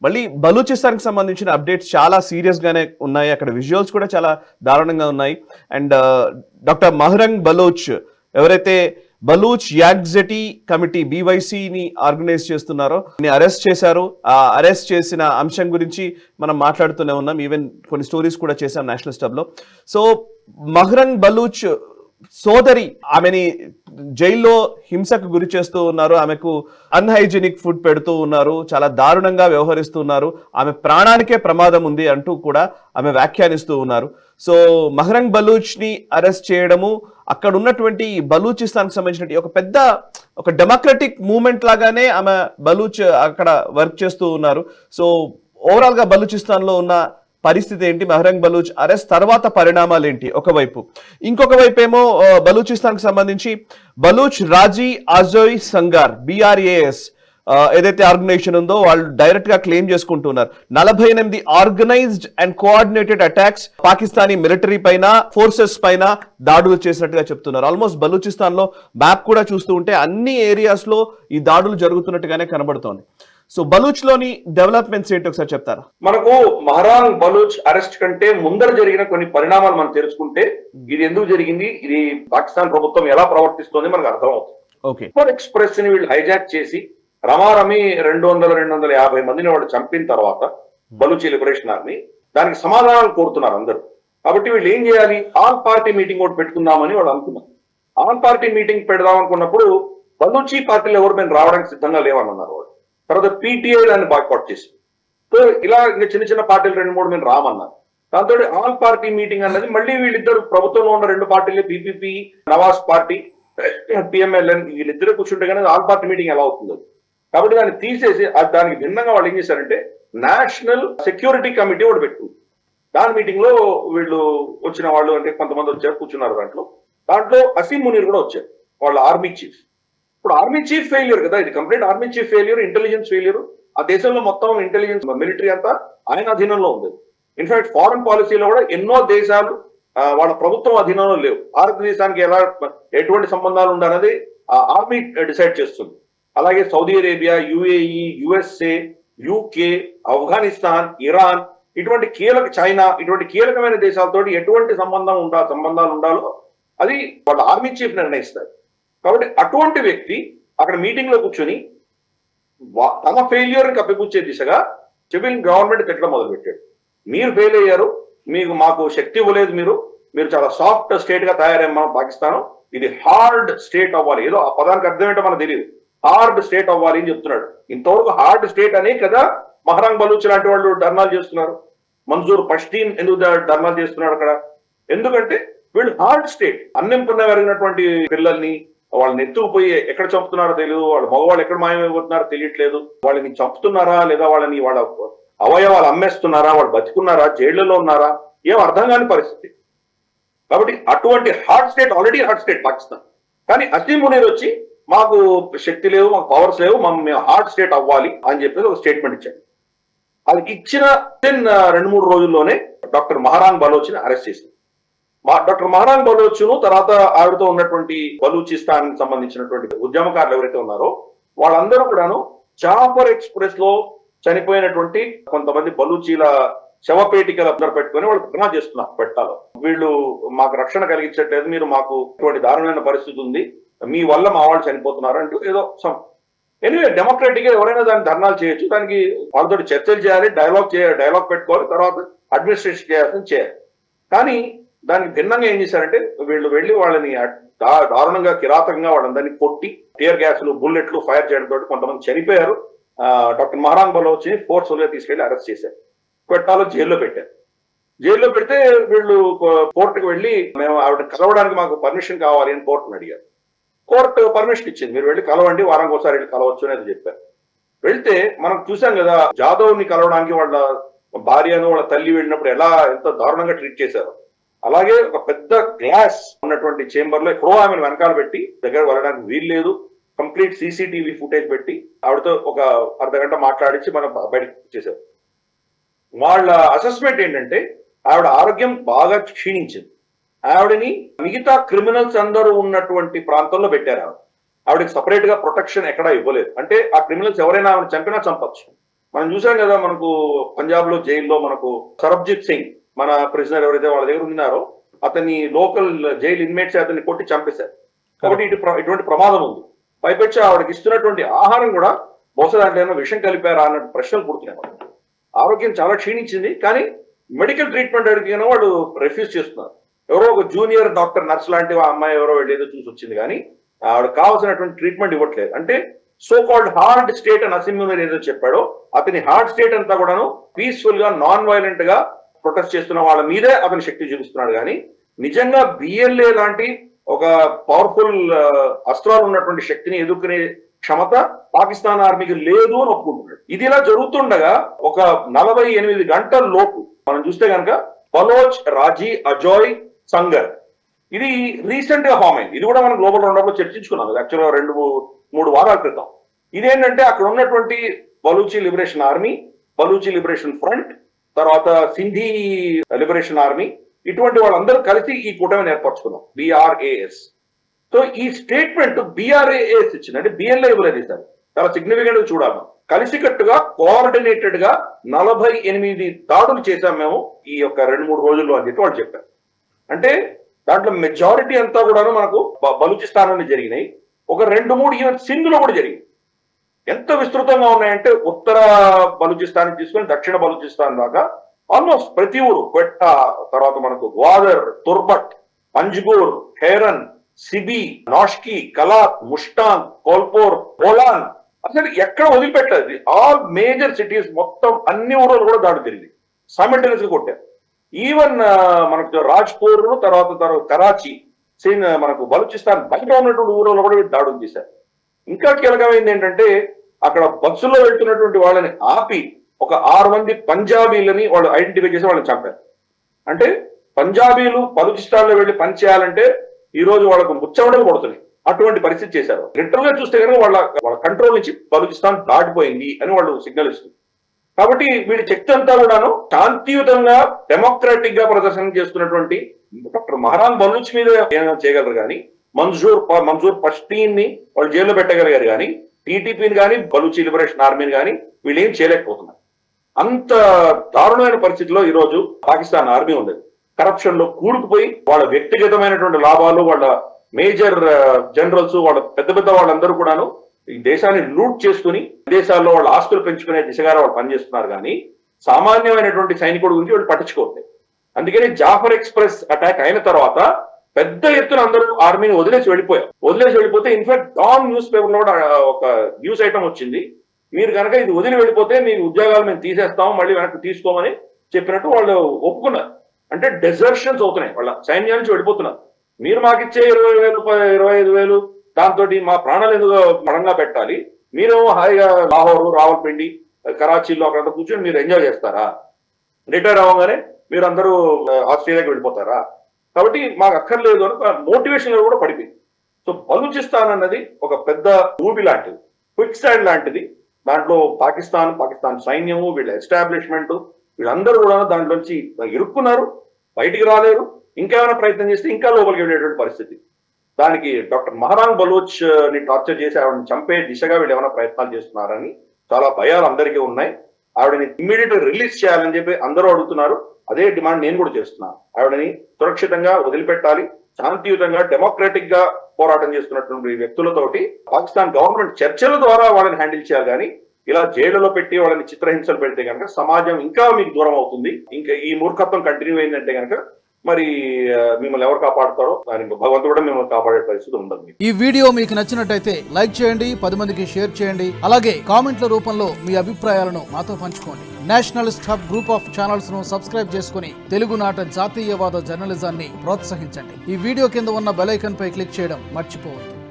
మళ్ళీ బలూచిస్తాన్కి సంబంధించిన అప్డేట్స్ చాలా సీరియస్ గానే ఉన్నాయి. అక్కడ విజువల్స్ కూడా చాలా దారుణంగా ఉన్నాయి. అండ్ డాక్టర్ మహరంగ్ బలోచ్ ఎవరైతే బలూచ్ యాగ్జెటీ కమిటీ BYCని ఆర్గనైజ్ చేస్తున్నారో అరెస్ట్ చేశారు. ఆ అరెస్ట్ చేసిన అంశం గురించి మనం మాట్లాడుతూనే ఉన్నాం. ఈవెన్ కొన్ని స్టోరీస్ కూడా చేశాం నేషనల్ స్టబ్ లో. సో మహరంగ్ బలూచ్ సోదరి ఆమెని జైల్లో హింసకు గురి చేస్తూ ఉన్నారు. ఆమెకు అన్హైజీనిక్ ఫుడ్ పెడుతూ ఉన్నారు. చాలా దారుణంగా వ్యవహరిస్తున్నారు. ఆమె ప్రాణానికే ప్రమాదం ఉంది అంటూ కూడా ఆమె వ్యాఖ్యానిస్తూ ఉన్నారు. సో మహరంగ్ బలూచ్ ని అరెస్ట్ చేయడము అక్కడ ఉన్నటువంటి బలూచిస్తాన్కి సంబంధించిన ఒక డెమోక్రటిక్ మూవ్మెంట్ లాగానే ఆమె బలూచ్ అక్కడ వర్క్ చేస్తూ ఉన్నారు. సో ఓవరాల్ గా బలూచిస్తాన్ లో ఉన్న పరిస్థితి ఏంటి, మహరంగ్ బలూచ్ అరెస్ట్ తర్వాత పరిణామాలు ఏంటి ఒకవైపు, ఇంకొక వైపు ఏమో బలూచిస్తాన్కి సంబంధించి బలూచ్ రాజీ ఆజోయ్ సంగార్ BRAS ఏదైతే ఆర్గనైజేషన్ ఉందో వాళ్ళు డైరెక్ట్ గా క్లెయిమ్ చేసుకుంటున్నారు 48 organised and coordinated attacks Pakistani military పైన, ఫోర్సెస్ పైన దాడులు చేసినట్టుగా చెప్తున్నారు. ఆల్మోస్ట్ బలూచిస్తాన్ లో మ్యాప్ కూడా చూస్తూ ఉంటే అన్ని ఏరియాస్ లో ఈ దాడులు జరుగుతున్నట్టుగానే కనబడుతోంది. సో బలూచ్ లోని డెవలప్మెంట్స్ ఏంటి ఒకసారి చెప్తారా? మనకు మహరాంగ్ బలూచ్ అరెస్ట్ కంటే ముందర జరిగిన కొన్ని పరిణామాలు మనం తెలుసుకుంటే ఇది ఎందుకు జరిగింది, ఇది పాకిస్తాన్ ప్రభుత్వం ఎలా ప్రవర్తిస్తోంది మనకు అర్థమవుతుంది. ఎక్స్ప్రెస్ ని వీళ్ళు హైజాక్ చేసి రమారమి 200-250 మందిని వాళ్ళు చంపిన తర్వాత బలూచి లిబరేషన్ ఆర్మీ దానికి సమాధానాలు కోరుతున్నారు అందరూ. కాబట్టి వీళ్ళు ఏం చేయాలి, ఆల్ పార్టీ మీటింగ్ ఒకటి పెట్టుకుందామని వాళ్ళు అనుకున్నారు. ఆల్ పార్టీ మీటింగ్ పెడదాం అనుకున్నప్పుడు బలూచి పార్టీలు ఎవరు మేము రావడానికి సిద్ధంగా లేవన్నారు వాళ్ళు. తర్వాత PTI దాన్ని బాయ్కాట్ చేసి, సో ఇలా ఇంకా చిన్న చిన్న పార్టీలు 2-3 మేము రామన్నారు. దాంతో ఆల్ పార్టీ మీటింగ్ అన్నది మళ్ళీ వీళ్ళిద్దరు ప్రభుత్వంలో ఉన్న 2 పార్టీలు PPP, నవాజ్ పార్టీ, PMLN వీళ్ళిద్దరు కూర్చుంటే కానీ ఆల్ పార్టీ మీటింగ్ ఎలా అవుతుందో. కాబట్టి దాన్ని తీసేసి దానికి భిన్నంగా వాళ్ళు ఏం చేశారంటే నేషనల్ సెక్యూరిటీ కమిటీ ఒకటి పెట్టుకుంది. దాని మీటింగ్ లో వీళ్ళు వచ్చిన వాళ్ళు అంటే కొంతమంది వచ్చారు, కూర్చున్నారు. దాంట్లో అసీం మునీర్ కూడా వచ్చారు, వాళ్ళ ఆర్మీ చీఫ్. ఇప్పుడు ఆర్మీ చీఫ్ ఫెయిల్యూర్ కదా, ఇది complete army chief failure, intelligence failure. ఆ దేశంలో మొత్తం ఇంటెలిజెన్స్ మిలిటరీ అంతా ఆయన అధీనంలో ఉంది. ఇన్ఫాక్ట్ ఫారెన్ పాలసీలో కూడా ఎన్నో దేశాలు వాళ్ళ ప్రభుత్వం అధీనంలో లేవు. భారతదేశానికి ఎటువంటి సంబంధాలు ఉండాలనేది ఆర్మీ డిసైడ్ చేస్తుంది. అలాగే Saudi Arabia, UAE, USA, UK, Afghanistan, Iran ఇటువంటి చైనా ఇటువంటి కీలకమైన దేశాలతో ఎటువంటి సంబంధాలు ఉండాలో అది వాళ్ళ ఆర్మీ చీఫ్ నిర్ణయిస్తారు. కాబట్టి అటువంటి వ్యక్తి అక్కడ మీటింగ్ లో కూర్చొని తన ఫెయిల్యూర్ ని కప్పిపుచ్చే దిశగా సివిల్ గవర్నమెంట్ తిట్టడం మొదలుపెట్టాడు. మీరు ఫెయిల్ అయ్యారు, మాకు శక్తి ఇవ్వలేదు, మీరు చాలా సాఫ్ట్ స్టేట్ గా తయారయ్యాం మనం పాకిస్తాన్, ఇది హార్డ్ స్టేట్ అవ్వాలి. ఏదో ఆ పదానికి అర్థం ఏంటో మనకు తెలియదు, హార్డ్ స్టేట్ అవ్వాలి అని చెప్తున్నాడు. ఇంతవరకు హార్డ్ స్టేట్ అనే కదా మహరాంగ్ బలూచ్ లాంటి వాళ్ళు ధర్నాలు చేస్తున్నారు. మంజూర్ పష్తీన్ ఎందుకు ధర్నాలు చేస్తున్నాడు అక్కడ? ఎందుకంటే వీళ్ళు హార్డ్ స్టేట్, అన్నం పుణ్యం పెరిగినటువంటి పిల్లల్ని వాళ్ళని ఎత్తుకుపోయి ఎక్కడ చంపుతున్నారో తెలియదు, వాళ్ళ మగవాళ్ళు ఎక్కడ మాయమైపోతున్నారో తెలియట్లేదు, వాళ్ళని చంపుతున్నారా లేదా వాళ్ళని వాళ్ళ అవయవాలు అమ్మేస్తున్నారా, వాళ్ళు బతికున్నారా, జైళ్లలో ఉన్నారా, ఏం అర్థం కాని పరిస్థితి. కాబట్టి అటువంటి hard state, already hard state Pakistan. కానీ అసీం మునీర్ వచ్చి మాకు శక్తి లేవు, మాకు పవర్స్ లేవు, మేము హార్డ్ స్టేట్ అవ్వాలి అని చెప్పేసి ఒక స్టేట్మెంట్ ఇచ్చాడు. అది ఇచ్చిన 2-3 రోజుల్లోనే డాక్టర్ మహరాంగ్ బలోచ్ని అరెస్ట్ చేసింది. డాక్టర్ మహరాంగ్ బలోచ్ను తర్వాత ఆవిడతో ఉన్నటువంటి బలూచిస్తాన్ సంబంధించినటువంటి ఉద్యమకారులు ఎవరైతే ఉన్నారో వాళ్ళందరూ కూడాను జాఫర్ ఎక్స్ప్రెస్ లో చనిపోయినటువంటి కొంతమంది బలూచీల శవపేటికలు అందరూ పెట్టుకుని వాళ్ళు ధర్నా చేస్తున్నారు పెట్టాలో. వీళ్ళు మాకు రక్షణ కలిగించట్లేదు, మీరు మాకు ఇటువంటి దారుణమైన పరిస్థితి ఉంది, మీ వల్ల మా వాళ్ళు చనిపోతున్నారు అంటూ ఏదో ఎనివే డెమోక్రటిక్ గా ఎవరైనా దాన్ని ధర్నాలు చేయొచ్చు, దానికి వాళ్ళతో చర్చలు చేయాలి, డైలాగ్ పెట్టుకోవాలి, తర్వాత అడ్మినిస్ట్రేషన్ చేయాలి. కానీ దానికి భిన్నంగా ఏం చేశారంటే వీళ్ళు వెళ్ళి వాళ్ళని దారుణంగా కిరాతకంగా వాళ్ళందరినీ కొట్టి టియర్ గ్యాస్లు, బుల్లెట్లు ఫైర్ చేయడంతో కొంతమంది చనిపోయారు. డాక్టర్ మహరాంగ్ బలోచ్ని ఫోర్స్ఫుల్ గా తీసుకెళ్లి అరెస్ట్ చేశారు, పెట్టాలో జైల్లో పెట్టారు. జైల్లో పెడితే వీళ్ళు కోర్టుకు వెళ్ళి మేము ఆవిడ కలవడానికి మాకు పర్మిషన్ కావాలి అని కోర్టును అడిగారు. కోర్టు పర్మిషన్ ఇచ్చింది, మీరు వెళ్ళి కలవండి, వారానికి ఒకసారి వెళ్ళి కలవచ్చు అనేది చెప్పారు. వెళ్తే మనం చూసాం కదా జాదవ్ ని కలవడానికి వాళ్ళ భార్యను వాళ్ళ తల్లి వెళ్ళినప్పుడు ఎంత దారుణంగా ట్రీట్ చేశారు. అలాగే ఒక పెద్ద గ్లాస్ ఉన్నటువంటి చేంబర్ లో ఎక్కడో ఆమెను వెనకాల పెట్టి దగ్గర వెళ్ళడానికి వీలు లేదు, కంప్లీట్ CCTV ఫుటేజ్ పెట్టి ఆవిడతో ఒక అర్ధగంట మాట్లాడించి మనం బయటకు చేశారు. వాళ్ళ అసెస్మెంట్ ఏంటంటే ఆవిడ ఆరోగ్యం బాగా క్షీణించింది, ఆవిడని మిగతా క్రిమినల్స్ అందరూ ఉన్నటువంటి ప్రాంతంలో పెట్టారు. ఆవిడకి సపరేట్ గా ప్రొటెక్షన్ ఎక్కడా ఇవ్వలేదు. అంటే ఆ క్రిమినల్స్ ఎవరైనా ఆవిడ చంపినా చంపచ్చు, మనం చూసాం కదా, మనకు పంజాబ్ లో జైల్లో మనకు సరబ్జిత్ సింగ్ మన ప్రిజనర్ ఎవరైతే వాళ్ళ దగ్గర ఉన్నారో అతన్ని లోకల్ జైలు ఇన్మేట్స్ అతన్ని కొట్టి చంపేశారు. కాబట్టి ఇటువంటి ప్రమాదం ఉంది. పైపెచ్చి ఆవిడకి ఇస్తున్నటువంటి ఆహారం కూడా బహుశా దాంట్లో ఏమైనా విషం కలిపారా అన్న ప్రశ్నలు పుడుతున్నాయి. ఆరోగ్యం చాలా క్షీణించింది, కానీ మెడికల్ ట్రీట్మెంట్ అడిగిన వాళ్ళు రిఫ్యూజ్ చేస్తున్నారు. ఎవరో ఒక జూనియర్ డాక్టర్ నర్స్ లాంటి అమ్మాయి ఎవరో వెళ్ళేదో చూసి వచ్చింది, కానీ ఆవిడ కావాల్సినటువంటి ట్రీట్మెంట్ ఇవ్వట్లేదు. అంటే సో కాల్డ్ హార్డ్ స్టేట్ అని అసిమ్యూనర్ ఏదో చెప్పాడో, అతని హార్డ్ స్టేట్ అంతా కూడాను పీస్ఫుల్ గా నాన్ వైలెంట్ గా ప్రొటెస్ట్ చేస్తున్న వాళ్ళ మీదే అతని శక్తి చూపిస్తున్నాడు. కానీ నిజంగా బిఎల్ఏ లాంటి ఒక పవర్ఫుల్ అస్త్రాలు ఉన్నటువంటి శక్తిని ఎదుర్కొనే క్షమత పాకిస్తాన్ ఆర్మీకి లేదు అని ఒప్పుకుంటున్నాడు. ఇది ఇలా జరుగుతుండగా ఒక 48 గంటల లోపు మనం చూస్తే కనుక బలోచ్ రాజీ అజోయ్ సంగర్ ఇది రీసెంట్ గా ఫామ్ అయింది. ఇది కూడా మనం గ్లోబల్ రౌండప్ లో చర్చించుకున్నాం యాక్చువల్గా 2-3 వారాల క్రితం. ఇదేంటంటే అక్కడ ఉన్నటువంటి Baluchi liberation army, Baluchi liberation front, తర్వాత సింధీ లిబరేషన్ ఆర్మీ, ఇటువంటి వాళ్ళందరూ కలిసి ఈ కూటమిని ఏర్పరచుకున్నాం, BRAS. సో ఈ స్టేట్మెంట్ BRAS ఇచ్చింది, అంటే బిఎల్ఏ ఇవ్వలేదు సార్. చాలా సిగ్నిఫికెంట్ గా చూడాలి. కలిసికట్టుగా కోఆర్డినేటెడ్ గా 48 దాడులు చేశాం మేము ఈ యొక్క 2-3 రోజుల్లో అని చెప్పి వాళ్ళు చెప్పారు. అంటే దాంట్లో మెజారిటీ అంతా కూడాను మనకు బలూచిస్తాన్ జరిగినాయి. ఒక 2-3 ఈవెన్ సింధ్ లో కూడా జరిగింది. ఎంత విస్తృతంగా ఉన్నాయంటే ఉత్తర బలూచిస్తాన్ తీసుకొని దక్షిణ బలూచిస్తాన్ దాకా ఆల్మోస్ట్ ప్రతి ఊరు, క్వెట్టా, తర్వాత మనకు గ్వాదర్, తుర్బట్, పంజ్గూర్, హేరన్, సిబి, నాష్కి, కలాత్, ముష్టాన్, కోల్పూర్, బోలాన్, అసలు ఎక్కడ వదిలిపెట్టలేదు. ఆల్ మేజర్ సిటీస్ మొత్తం అన్ని ఊళ్ళో కూడా దాడి జరిగింది. సైమల్టేనియస్ గా కొట్టారు. ఈవెన్ మనకు రాజ్పూర్, తర్వాత కరాచీ, మనకు బలూచిస్తాన్ బయట ఉన్నటువంటి ఊళ్ళో కూడా దాడులు చేశారు. ఇంకా కీలకమైంది ఏంటంటే అక్కడ బస్సులో వెళ్తున్నటువంటి వాళ్ళని ఆపి ఒక 6 మంది పంజాబీలని వాళ్ళు ఐడెంటిఫై చేసి వాళ్ళని చంపారు. అంటే పంజాబీలు బలూచిస్తాన్ లో వెళ్ళి పని చేయాలంటే ఈ రోజు వాళ్ళకు ముచ్చవడలు పడుతున్నాయి. అటువంటి పరిస్థితి చేశారు. లిటరల్ గా చూస్తే కనుక వాళ్ళ కంట్రోల్ నుంచి బలూచిస్తాన్ దాటిపోయింది అని వాళ్ళు సిగ్నల్ ఇస్తుంది. కాబట్టి వీడి శక్తి అంతా కూడాను శాంతియుతంగా డెమోక్రాటిక్ గా ప్రదర్శన చేస్తున్నటువంటి డాక్టర్ మహరాన్ బలూచ్ మీద ఏమైనా చేయగలరు, కానీ మంజూర్ పష్తీన్ ని వాళ్ళు జైల్లో పెట్టగలిగారు, కానీ టీటీపీని కానీ బలూచి లిబరేషన్ ఆర్మీని కానీ వీళ్ళు ఏం చేయలేకపోతున్నారు. అంత దారుణమైన పరిస్థితిలో ఈ రోజు పాకిస్తాన్ ఆర్మీ ఉంది. కరప్షన్ లో కూరుకుపోయి వాళ్ళ వ్యక్తిగతమైనటువంటి లాభాలు, వాళ్ళ మేజర్ జనరల్స్, వాళ్ళ పెద్ద వాళ్ళందరూ కూడాను ఈ దేశాన్ని లూట్ చేసుకుని దేశాల్లో వాళ్ళ ఆస్తులు పెంచుకునే దిశగా వాళ్ళు పనిచేస్తున్నారు. కానీ సామాన్యమైనటువంటి సైనికుడి గురించి వాళ్ళు పట్టించుకోవట్లేదు. అందుకని జాఫర్ ఎక్స్ప్రెస్ అటాక్ అయిన తర్వాత పెద్ద ఎత్తున అందరూ ఆర్మీని వదిలేసి వెళ్ళిపోతే ఇన్ఫాక్ట్ డాన్ న్యూస్ పేపర్ లో కూడా ఒక న్యూస్ ఐటమ్ వచ్చింది, మీరు కనుక ఇది వదిలి వెళ్ళిపోతే మీ ఉద్యోగాలు మేము తీసేస్తాము, మళ్ళీ వెనక్కి తీసుకోమని చెప్పినట్టు వాళ్ళు ఒప్పుకున్నారు. అంటే డెజర్షన్స్ అవుతున్నాయి, వాళ్ళ సైన్యం నుంచి వెళ్ళిపోతున్నారు. మీరు మాకిచ్చే 20,000-25,000 దాంతో మా ప్రాణాలు ఎందుకు పడంగా పెట్టాలి, మీరేమో హాయిగా లాహోరు, రావల్పిండి, కరాచీలో అక్కడ కూర్చొని మీరు ఎంజాయ్ చేస్తారా, రిటైర్ అవ్వగానే మీరు అందరూ ఆస్ట్రేలియాకి వెళ్ళిపోతారా, కాబట్టి మాకు అక్కర్లేదు అని మోటివేషన్ కూడా పడిపోయింది. సో బలూచిస్తాన్ అన్నది ఒక పెద్ద ఊబి లాంటిది, క్విక్ స్టాండ్ లాంటిది. దాంట్లో పాకిస్తాన్ సైన్యము, వీళ్ళ ఎస్టాబ్లిష్మెంట్, వీళ్ళందరూ కూడా దాంట్లోంచి ఇరుక్కున్నారు, బయటికి రాలేరు. ఇంకేమైనా ప్రయత్నం చేస్తే ఇంకా లోపలికి వెళ్ళేటువంటి పరిస్థితి. దానికి డాక్టర్ మహరాన్ బలూచ్ ని టార్చర్ చేసి ఆవిడని చంపే దిశగా వీళ్ళు ఏమైనా ప్రయత్నాలు చేస్తున్నారని చాలా భయాలు అందరికీ ఉన్నాయి. ఆవిడని ఇమ్మీడియట్ రిలీజ్ చేయాలని చెప్పి అందరూ అడుగుతున్నారు. అదే డిమాండ్ నేను కూడా చేస్తున్నాను. ఆవిడని సురక్షితంగా వదిలిపెట్టాలి. శాంతియుతంగా డెమోక్రాటిక్ గా పోరాటం చేస్తున్నటువంటి వ్యక్తులతోటి పాకిస్తాన్ గవర్నమెంట్ చర్చల ద్వారా వాళ్ళని హ్యాండిల్ చేయాలి. కానీ ఇలా జైళ్లలో పెట్టి వాళ్ళని చిత్రహింసలు పెడితే కనుక సమాజం ఇంకా మీకు దూరం అవుతుంది. ఇంకా ఈ మూర్ఖత్వం కంటిన్యూ అయిందంటే కనుక మరి మిమ్మల్ని ఎవరు కాపాడుతారో దానికి భగవంతుడు కూడా మిమ్మల్ని కాపాడే పరిస్థితి ఉండదు. ఈ వీడియో మీకు నచ్చినట్టయితే లైక్ చేయండి, 10 మందికి షేర్ చేయండి. అలాగే కామెంట్ల రూపంలో మీ అభిప్రాయాలను మాతో పంచుకోండి. Nationalist hub group of channels ను సబ్స్క్రైబ్ చేసుకుని తెలుగునాట జాతీయవాద జర్నలిజాన్ని ప్రోత్సహించండి. ఈ వీడియో కింద ఉన్న బెల్ ఐకాన్ పై క్లిక్ చేయడం మర్చిపోవద్దు.